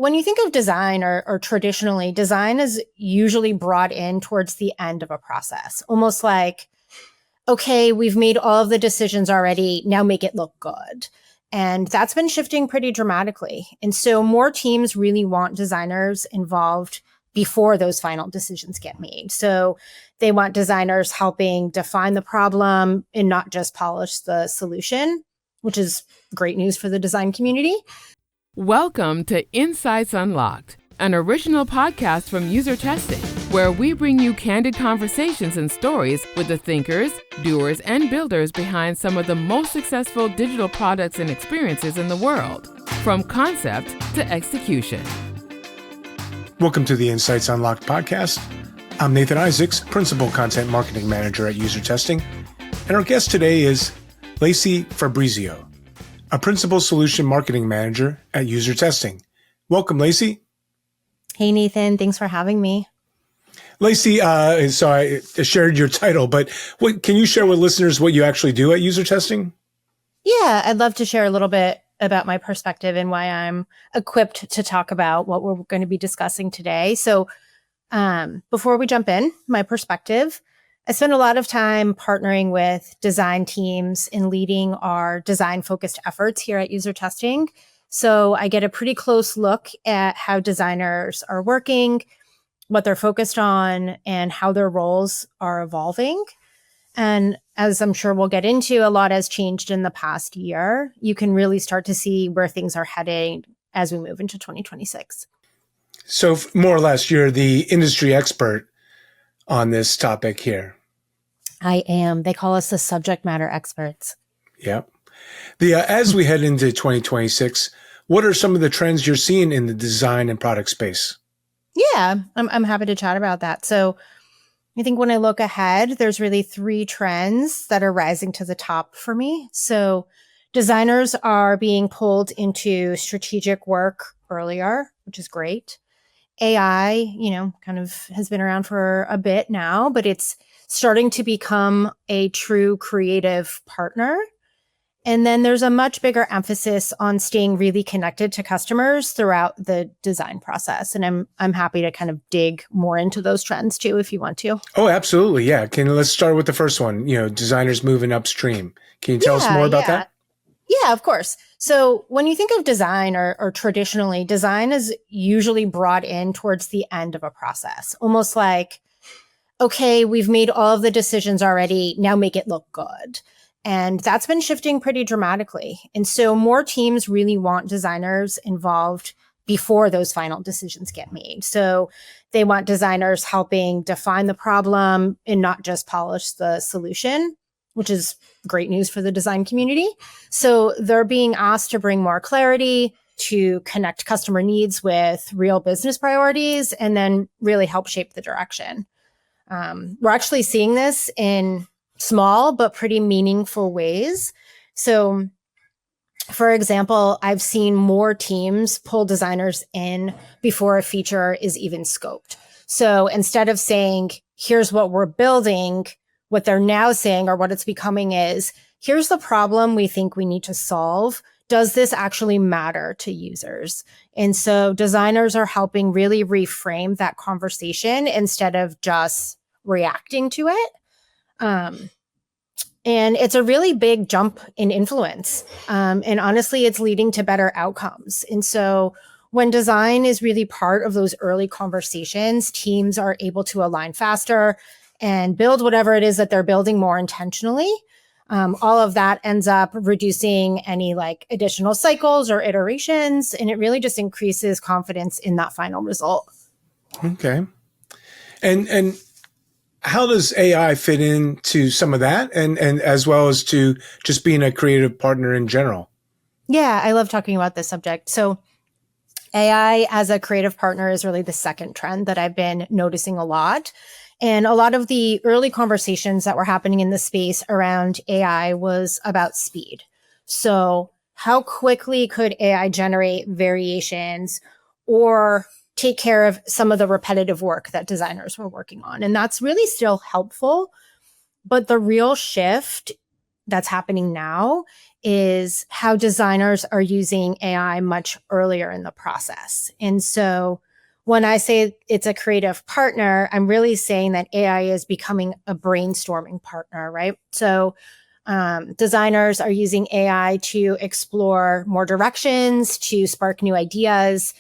when you think of design or traditionally, design is usually brought in towards the end of a process, almost like, okay, we've made all of the decisions already. Now make it look good. And that's been shifting pretty dramatically. And so more teams really want designers involved before those final decisions get made. So they want designers helping define the problem and not just polish the solution, which is great news for the design community. Welcome to Insights Unlocked, an original podcast from UserTesting, where we bring you candid conversations and stories with the thinkers, doers, and builders behind some of the most successful digital products and experiences in the world, from concept to execution. Welcome to the Insights Unlocked podcast. I'm Nathan Isaacs, Principal Content Marketing Manager at UserTesting, and our guest today is Lacey Fabrizio, a Principal Solution Marketing Manager at UserTesting. Welcome, Lacey. Hey, Nathan. Thanks for having me. Lacey, so I shared your title, but can you share with listeners what you actually do at UserTesting? Yeah, I'd love to share a little bit about my perspective and why I'm equipped to talk about what we're going to be discussing today. So before we jump in, my perspective, I spend a lot of time partnering with design teams and leading our design-focused efforts here at UserTesting. So I get a pretty close look at how designers are working, what they're focused on, and how their roles are evolving. And as I'm sure we'll get into, a lot has changed in the past year. You can really start to see where things are heading as we move into 2026. So more or less, you're the industry expert on this topic here. I am. They call us the subject matter experts. Yep. As we head into 2026, what are some of the trends you're seeing in the design and product space? Yeah, I'm happy to chat about that. So I think when I look ahead, there's really three trends that are rising to the top for me. So designers are being pulled into strategic work earlier, which is great. AI, kind of has been around for a bit now, but it's starting to become a true creative partner. And then there's a much bigger emphasis on staying really connected to customers throughout the design process. And I'm happy to kind of dig more into those trends too, if you want to. Oh, absolutely. Yeah. Let's start with the first one, designers moving upstream. Can you tell us more about that? Yeah, of course. So when you think of design or traditionally, design is usually brought in towards the end of a process, almost like, okay, we've made all of the decisions already. Now make it look good. And that's been shifting pretty dramatically. And so more teams really want designers involved before those final decisions get made. So they want designers helping define the problem and not just polish the solution, which is great news for the design community. So they're being asked to bring more clarity, to connect customer needs with real business priorities, and then really help shape the direction. We're actually seeing this in small but pretty meaningful ways. So, for example, I've seen more teams pull designers in before a feature is even scoped. So instead of saying, here's what we're building, what they're now saying or what it's becoming is, here's the problem we think we need to solve. Does this actually matter to users? And so designers are helping really reframe that conversation instead of just reacting to it. And it's a really big jump in influence. And honestly, it's leading to better outcomes. And so when design is really part of those early conversations, teams are able to align faster and build whatever it is that they're building more intentionally. All of that ends up reducing any additional cycles or iterations, and it really just increases confidence in that final result. Okay. And how does AI fit into some of that and as well as to just being a creative partner in general? Yeah, I love talking about this subject. So AI as a creative partner is really the second trend that I've been noticing a lot. And a lot of the early conversations that were happening in the space around AI was about speed. So how quickly could AI generate variations or take care of some of the repetitive work that designers were working on? And that's really still helpful. But the real shift that's happening now is how designers are using AI much earlier in the process. And so when I say it's a creative partner, I'm really saying that AI is becoming a brainstorming partner, right? So designers are using AI to explore more directions, to spark new ideas,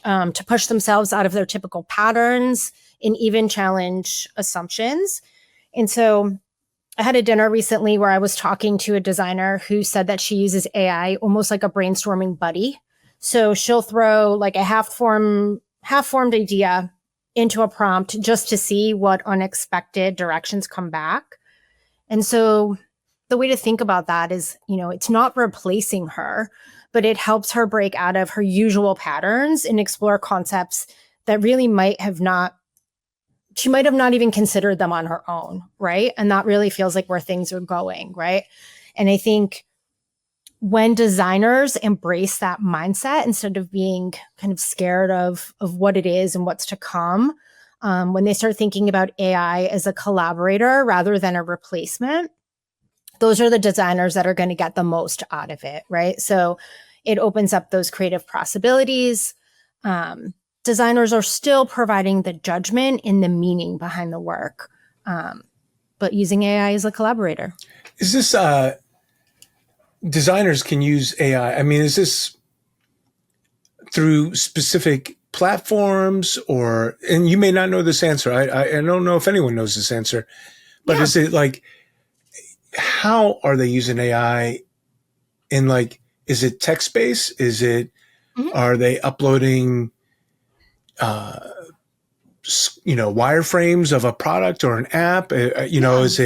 to push themselves out of their typical patterns, and even challenge assumptions. And so I had a dinner recently where I was talking to a designer who said that she uses AI almost like a brainstorming buddy. So she'll throw like a half-formed idea into a prompt just to see what unexpected directions come back. And so the way to think about that is, it's not replacing her, but it helps her break out of her usual patterns and explore concepts that really she might have not even considered them on her own, right? And that really feels like where things are going, right? And I think when designers embrace that mindset instead of being kind of scared of what it is and what's to come, when they start thinking about AI as a collaborator rather than a replacement, those are the designers that are going to get the most out of it, right? So it opens up those creative possibilities. Designers are still providing the judgment and the meaning behind the work, but using AI as a collaborator. Is this designers can use AI? I mean, is this through specific platforms and you may not know this answer. I don't know if anyone knows this answer, but is it like, how are they using AI in is it text-based? Is it, are they uploading, wireframes of a product or an app? Is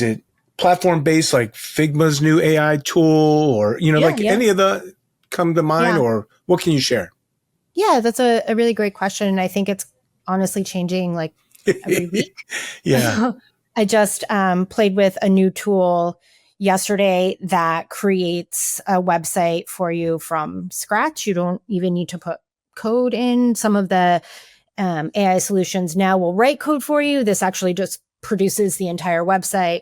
it platform-based like Figma's new AI tool or, any of the come to mind or what can you share? Yeah, that's a really great question. And I think it's honestly changing like every week. Yeah. I just played with a new tool yesterday that creates a website for you from scratch. You don't even need to put code in. Some of the AI solutions now will write code for you. This actually just produces the entire website.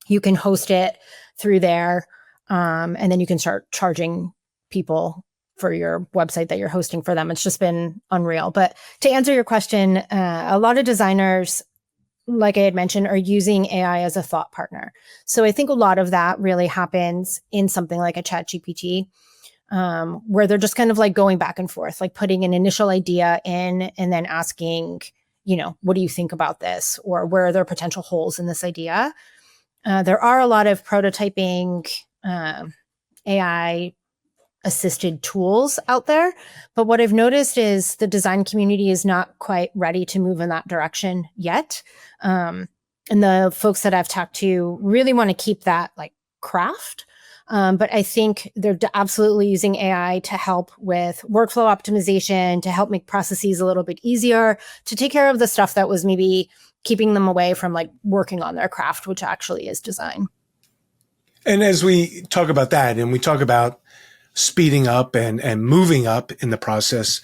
You can host it through there, and then you can start charging people for your website that you're hosting for them. It's just been unreal. But to answer your question, a lot of designers, like I had mentioned, are using AI as a thought partner. So I think a lot of that really happens in something like a ChatGPT, where they're just kind of like going back and forth, like putting an initial idea in and then asking, what do you think about this? Or where are there potential holes in this idea? There are a lot of prototyping AI assisted tools out there. But what I've noticed is the design community is not quite ready to move in that direction yet. And the folks that I've talked to really want to keep that like craft. But I think they're absolutely using AI to help with workflow optimization, to help make processes a little bit easier, to take care of the stuff that was maybe keeping them away from like working on their craft, which actually is design. And as we talk about that and we talk about speeding up and moving up in the process,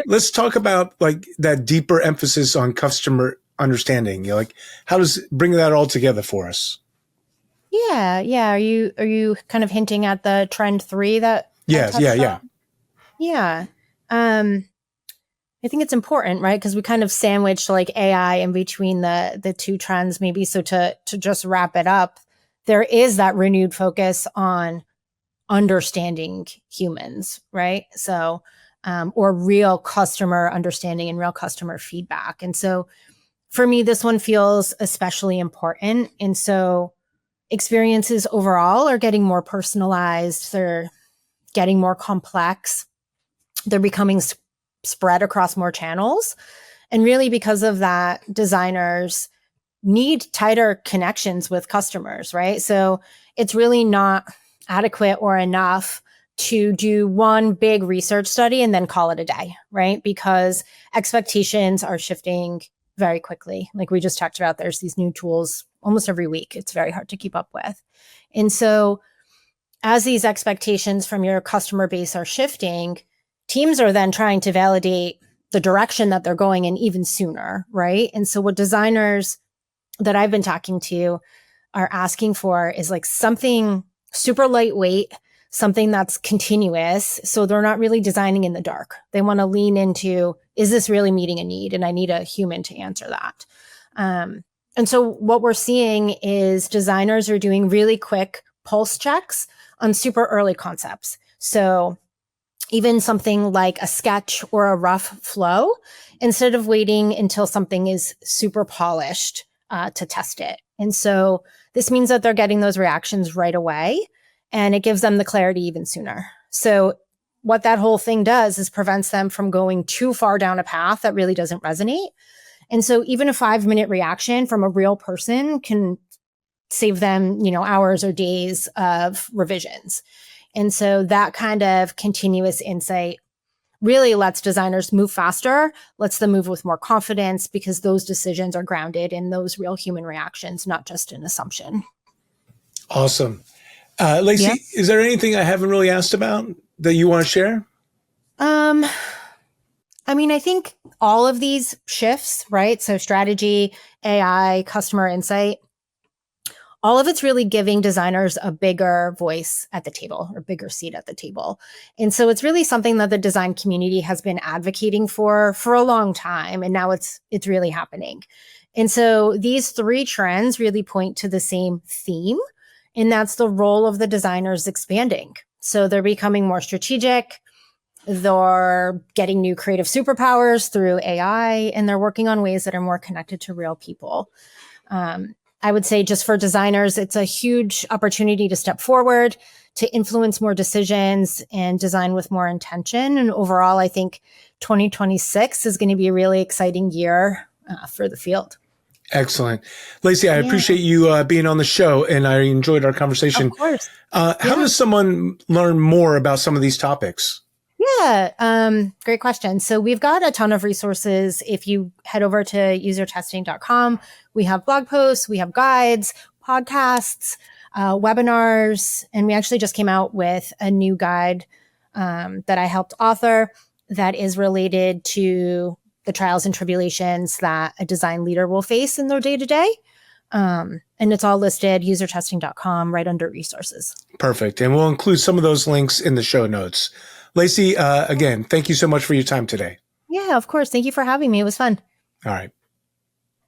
let's talk about like that deeper emphasis on customer understanding. How does bring that all together for us? Yeah. Are you kind of hinting at the trend 3 that? Yeah. Yeah. I think it's important, right? Because we kind of sandwiched like AI in between the two trends, maybe. So to just wrap it up, there is that renewed focus on understanding humans, right? So, or real customer understanding and real customer feedback. And so for me, this one feels especially important. And so experiences overall are getting more personalized. They're getting more complex. They're becoming spread across more channels. And really because of that, designers need tighter connections with customers, right? So it's really not adequate or enough to do one big research study and then call it a day, right? Because expectations are shifting very quickly. Like we just talked about, there's these new tools almost every week. It's very hard to keep up with. And so as these expectations from your customer base are shifting, teams are then trying to validate the direction that they're going in even sooner, right? And so what designers that I've been talking to are asking for is like something super lightweight, something that's continuous. So they're not really designing in the dark. They want to lean into, is this really meeting a need? And I need a human to answer that. And so what we're seeing is designers are doing really quick pulse checks on super early concepts. So even something like a sketch or a rough flow, instead of waiting until something is super polished to test it. And so this means that they're getting those reactions right away, and it gives them the clarity even sooner. So what that whole thing does is prevents them from going too far down a path that really doesn't resonate. And so even a 5-minute reaction from a real person can save them, hours or days of revisions. And so that kind of continuous insight really lets designers move faster, lets them move with more confidence, because those decisions are grounded in those real human reactions, not just an assumption. Awesome. Lacey, Yeah. Is there anything I haven't really asked about that you want to share? I think all of these shifts, right? So strategy, AI, customer insight, all of it's really giving designers a bigger voice at the table, or bigger seat at the table. And so it's really something that the design community has been advocating for a long time. And now it's really happening. And so these 3 trends really point to the same theme, and that's the role of the designers expanding. So they're becoming more strategic. They're getting new creative superpowers through AI, and they're working on ways that are more connected to real people. I would say just for designers, it's a huge opportunity to step forward, to influence more decisions and design with more intention. And overall, I think 2026 is going to be a really exciting year for the field. Excellent. Lacey, I appreciate you being on the show, and I enjoyed our conversation. Of course. How does someone learn more about some of these topics? Yeah, great question. So we've got a ton of resources. If you head over to usertesting.com, we have blog posts, we have guides, podcasts, webinars, and we actually just came out with a new guide that I helped author that is related to the trials and tribulations that a design leader will face in their day-to-day. And it's all listed, usertesting.com, right under resources. Perfect. And we'll include some of those links in the show notes. Lacey, again, thank you so much for your time today. Yeah, of course. Thank you for having me. It was fun. All right.